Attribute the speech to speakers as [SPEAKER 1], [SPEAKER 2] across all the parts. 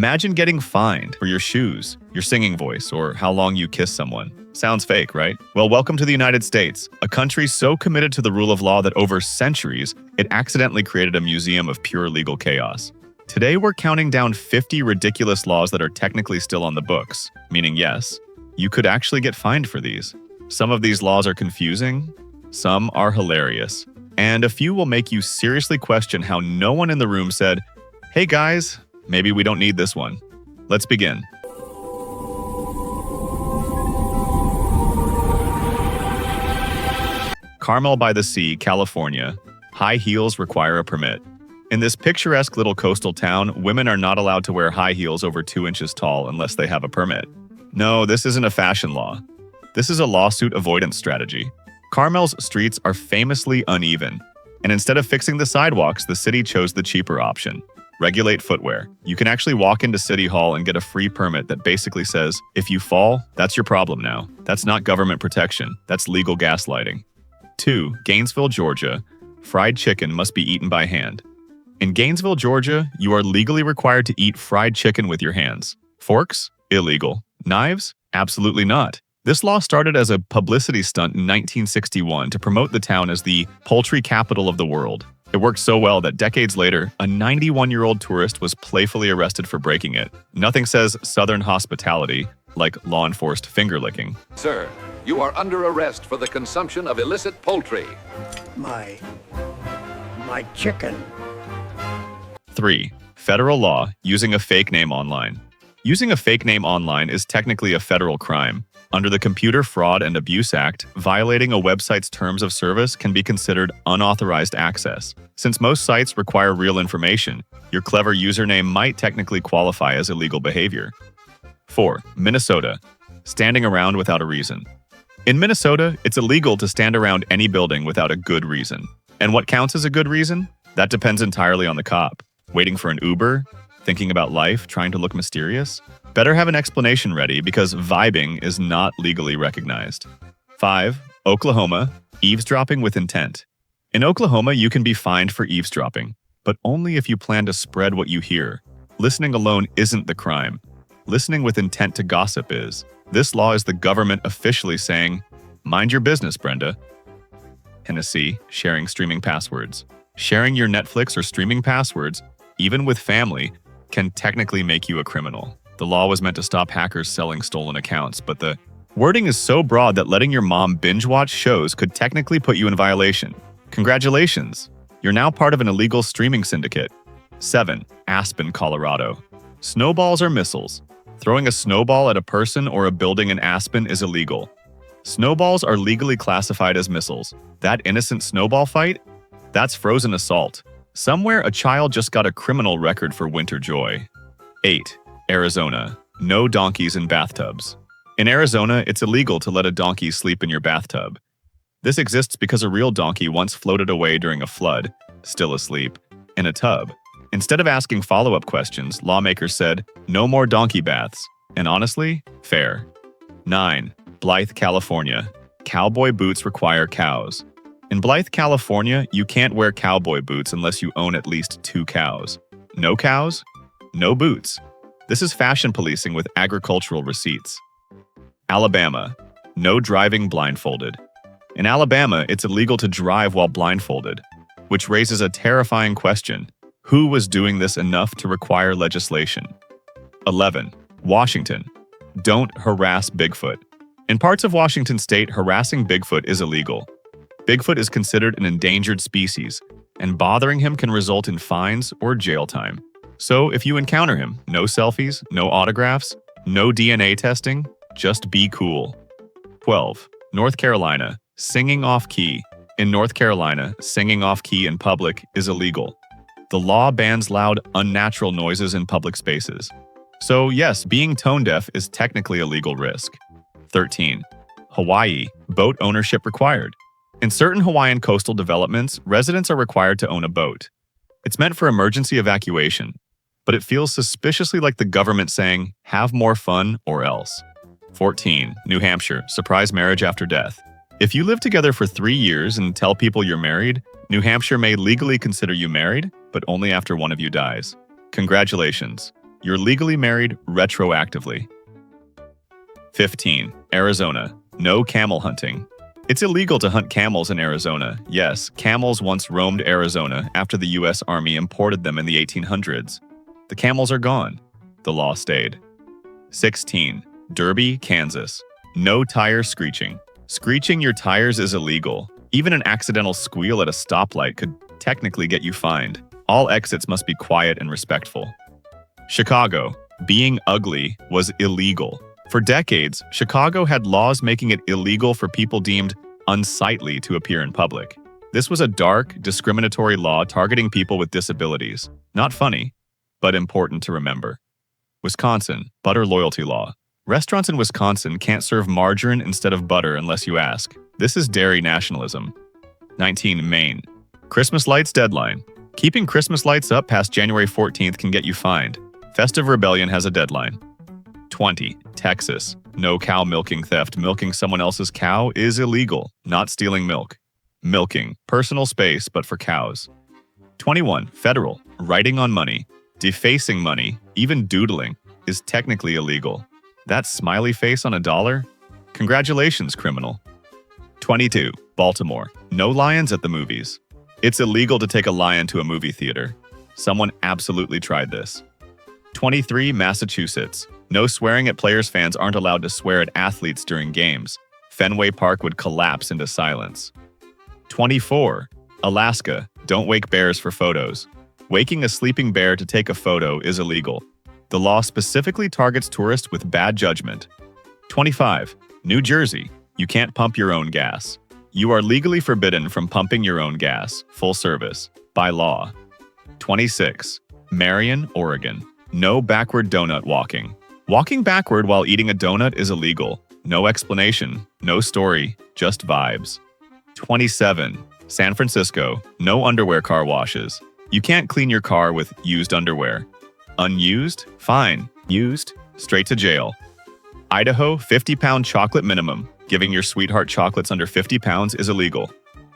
[SPEAKER 1] Imagine getting fined for your shoes, your singing voice, or how long you kiss someone. Sounds fake, right? Well, welcome to the United States, a country so committed to the rule of law that over centuries, it accidentally created a museum of pure legal chaos. Today, we're counting down 50 ridiculous laws that are technically still on the books, meaning yes, you could actually get fined for these. Some of these laws are confusing, some are hilarious, and a few will make you seriously question how no one in the room said, "Hey guys, maybe we don't need this one." Let's begin. Carmel by the Sea, California. High heels require a permit. In this picturesque little coastal town, women are not allowed to wear high heels over 2 inches tall unless they have a permit. No, this isn't a fashion law. This is a lawsuit avoidance strategy. Carmel's streets are famously uneven, and instead of fixing the sidewalks, the city chose the cheaper option. Regulate footwear. You can actually walk into City Hall and get a free permit that basically says, if you fall, that's your problem now. That's not government protection. That's legal gaslighting. 2. Gainesville, Georgia. Fried chicken must be eaten by hand. In Gainesville, Georgia, you are legally required to eat fried chicken with your hands. Forks? Illegal. Knives? Absolutely not. This law started as a publicity stunt in 1961 to promote the town as the poultry capital of the world. It worked so well that decades later, a 91-year-old tourist was playfully arrested for breaking it. Nothing says Southern hospitality like law-enforced finger-licking.
[SPEAKER 2] Sir, you are under arrest for the consumption of illicit poultry.
[SPEAKER 3] My chicken.
[SPEAKER 1] 3. Federal law, using a fake name online. Using a fake name online is technically a federal crime. Under the Computer Fraud and Abuse Act, violating a website's terms of service can be considered unauthorized access. Since most sites require real information, your clever username might technically qualify as illegal behavior. 4. Minnesota. Standing around without a reason. In Minnesota, it's illegal to stand around any building without a good reason. And what counts as a good reason? That depends entirely on the cop. Waiting for an Uber? Thinking about life, trying to look mysterious? Better have an explanation ready because vibing is not legally recognized. 5. Oklahoma. Eavesdropping with intent. In Oklahoma, you can be fined for eavesdropping, but only if you plan to spread what you hear. Listening alone isn't the crime. Listening with intent to gossip is. This law is the government officially saying, "Mind your business, Brenda." Tennessee, sharing streaming passwords. Sharing your Netflix or streaming passwords, even with family, can technically make you a criminal. The law was meant to stop hackers selling stolen accounts, but the wording is so broad that letting your mom binge-watch shows could technically put you in violation. Congratulations! You're now part of an illegal streaming syndicate. 7. Aspen, Colorado. Snowballs or missiles. Throwing a snowball at a person or a building in Aspen is illegal. Snowballs are legally classified as missiles. That innocent snowball fight? That's frozen assault. Somewhere a child just got a criminal record for winter joy. 8. Arizona. No donkeys in bathtubs. In Arizona, it's illegal to let a donkey sleep in your bathtub. This exists because a real donkey once floated away during a flood, still asleep, in a tub. Instead of asking follow-up questions, lawmakers said, no more donkey baths. And honestly, fair. 9. Blythe, California. Cowboy boots require cows. In Blythe, California, you can't wear cowboy boots unless you own at least 2 cows. No cows? No boots. This is fashion policing with agricultural receipts. Alabama. No driving blindfolded. In Alabama, it's illegal to drive while blindfolded, which raises a terrifying question. Who was doing this enough to require legislation? 11. Washington. Don't harass Bigfoot. In parts of Washington state, harassing Bigfoot is illegal. Bigfoot is considered an endangered species, and bothering him can result in fines or jail time. So if you encounter him, no selfies, no autographs, no DNA testing, just be cool. 12. North Carolina. Singing off-key. In North Carolina, singing off-key in public is illegal. The law bans loud, unnatural noises in public spaces. So yes, being tone-deaf is technically a legal risk. 13. Hawaii. Boat ownership required. In certain Hawaiian coastal developments, residents are required to own a boat. It's meant for emergency evacuation, but it feels suspiciously like the government saying, have more fun or else. 14. New Hampshire. Surprise marriage after death. If you live together for 3 years and tell people you're married, New Hampshire may legally consider you married, but only after one of you dies. Congratulations. You're legally married retroactively. 15. Arizona. No camel hunting. It's illegal to hunt camels in Arizona. Yes, camels once roamed Arizona after the U.S. Army imported them in the 1800s. The camels are gone. The law stayed. 16. Derby, Kansas. No tire screeching. Screeching your tires is illegal. Even an accidental squeal at a stoplight could technically get you fined. All exits must be quiet and respectful. Chicago. Being ugly was illegal. For decades, Chicago had laws making it illegal for people deemed unsightly to appear in public. This was a dark, discriminatory law targeting people with disabilities. Not funny, but important to remember. Wisconsin. Butter loyalty law. Restaurants in Wisconsin can't serve margarine instead of butter unless you ask. This is dairy nationalism. 19. Maine. Christmas lights deadline. Keeping Christmas lights up past January 14th can get you fined. Festive rebellion has a deadline. 20. Texas. No cow milking theft. Milking someone else's cow is illegal, not stealing milk. Milking. Personal space, but for cows. 21. Federal. Writing on money. Defacing money, even doodling, is technically illegal. That smiley face on a dollar? Congratulations, criminal. 22. Baltimore. No lions at the movies. It's illegal to take a lion to a movie theater. Someone absolutely tried this. 23. Massachusetts. No swearing at players. Fans aren't allowed to swear at athletes during games. Fenway Park would collapse into silence. 24. Alaska. Don't wake bears for photos. Waking a sleeping bear to take a photo is illegal. The law specifically targets tourists with bad judgment. 25. New Jersey. You can't pump your own gas. You are legally forbidden from pumping your own gas, full service, by law. 26. Marion, Oregon. No backward donut walking. Walking backward while eating a donut is illegal. No explanation, no story, just vibes. 27. San Francisco. No underwear car washes. You can't clean your car with used underwear. Unused? Fine. Used? Straight to jail. Idaho, 50-pound chocolate minimum. Giving your sweetheart chocolates under 50 pounds is illegal.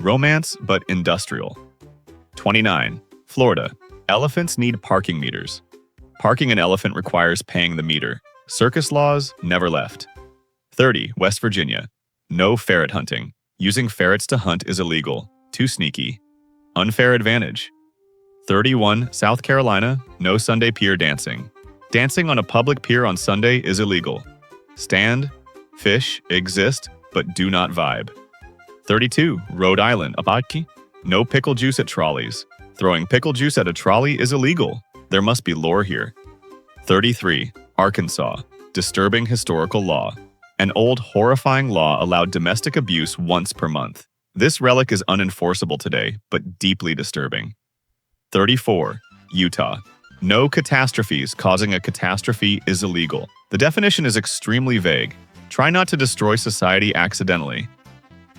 [SPEAKER 1] Romance, but industrial. 29. Florida. Elephants need parking meters. Parking an elephant requires paying the meter. Circus laws never left. 30. West Virginia. No ferret hunting. Using ferrets to hunt is illegal. Too sneaky. Unfair advantage. 31. South Carolina. No Sunday pier dancing. Dancing on a public pier on Sunday is illegal. Stand, fish, exist, but do not vibe. 32. Rhode Island. Abaki. No pickle juice at trolleys. Throwing pickle juice at a trolley is illegal. There must be lore here. 33. Arkansas. Disturbing historical law. An old, horrifying law allowed domestic abuse once per month. This relic is unenforceable today, but deeply disturbing. 34. Utah. No catastrophes causing a catastrophe is illegal. The definition is extremely vague. Try not to destroy society accidentally.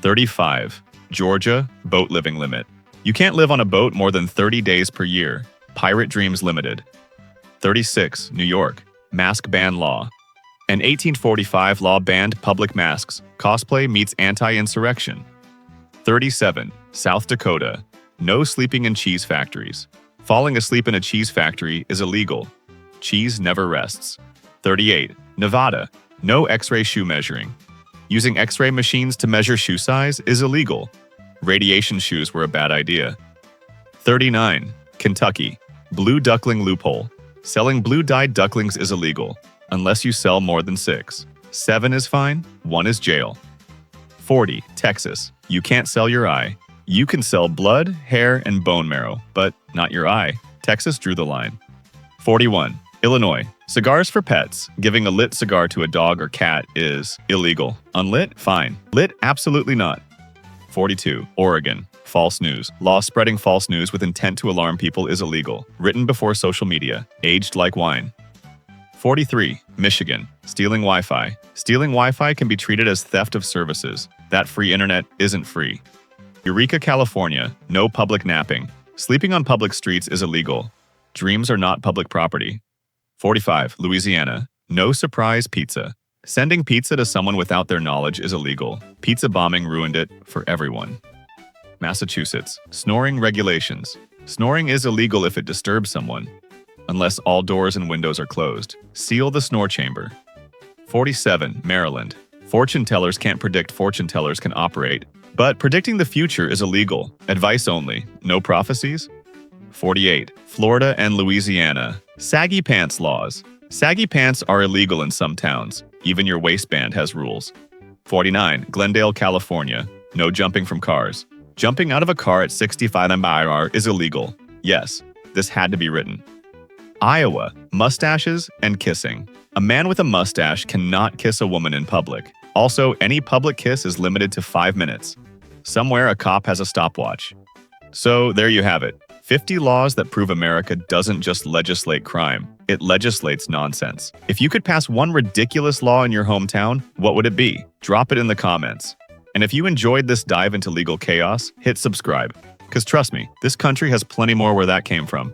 [SPEAKER 1] 35. Georgia. Boat living limit. You can't live on a boat more than 30 days per year. Pirate Dreams Limited. 36. New York. Mask ban law. An 1845 law banned public masks. Cosplay meets anti-insurrection. 37. South Dakota. No sleeping in cheese factories. Falling asleep in a cheese factory is illegal. Cheese never rests. 38. Nevada. No X-ray shoe measuring. Using X-ray machines to measure shoe size is illegal. Radiation shoes were a bad idea. 39. Kentucky. Blue duckling loophole. Selling blue-dyed ducklings is illegal, unless you sell more than 6. 7 is fine, 1 is jail. 40. Texas. You can't sell your eye. You can sell blood, hair, and bone marrow, but not your eye. Texas drew the line. 41. Illinois. Cigars for pets. Giving a lit cigar to a dog or cat is illegal. Unlit? Fine. Lit? Absolutely not. 42. Oregon. False news. Law spreading false news with intent to alarm people is illegal. Written before social media. Aged like wine. 43. Michigan. Stealing Wi-Fi. Stealing Wi-Fi can be treated as theft of services. That free internet isn't free. Eureka, California. No public napping. Sleeping on public streets is illegal. Dreams are not public property. 45. Louisiana. No surprise pizza. Sending pizza to someone without their knowledge is illegal. Pizza bombing ruined it for everyone. Massachusetts. Snoring regulations. Snoring is illegal if it disturbs someone. unless all doors and windows are closed. Seal the snore chamber. 47. Maryland. Fortune tellers can't predict. Fortune tellers can operate, but predicting the future is illegal. Advice only. No prophecies. 48. Florida and Louisiana. Saggy pants laws. Saggy pants are illegal in some towns. Even your waistband has rules. 49. Glendale, California. No jumping from cars. Jumping out of a car at 65 mph is illegal. Yes, this had to be written. Iowa. Mustaches and kissing. A man with a mustache cannot kiss a woman in public. Also, any public kiss is limited to 5 minutes. Somewhere a cop has a stopwatch. So there you have it. 50 laws that prove America doesn't just legislate crime, it legislates nonsense. If you could pass one ridiculous law in your hometown, what would it be? Drop it in the comments. And if you enjoyed this dive into legal chaos, hit subscribe. Because trust me, this country has plenty more where that came from.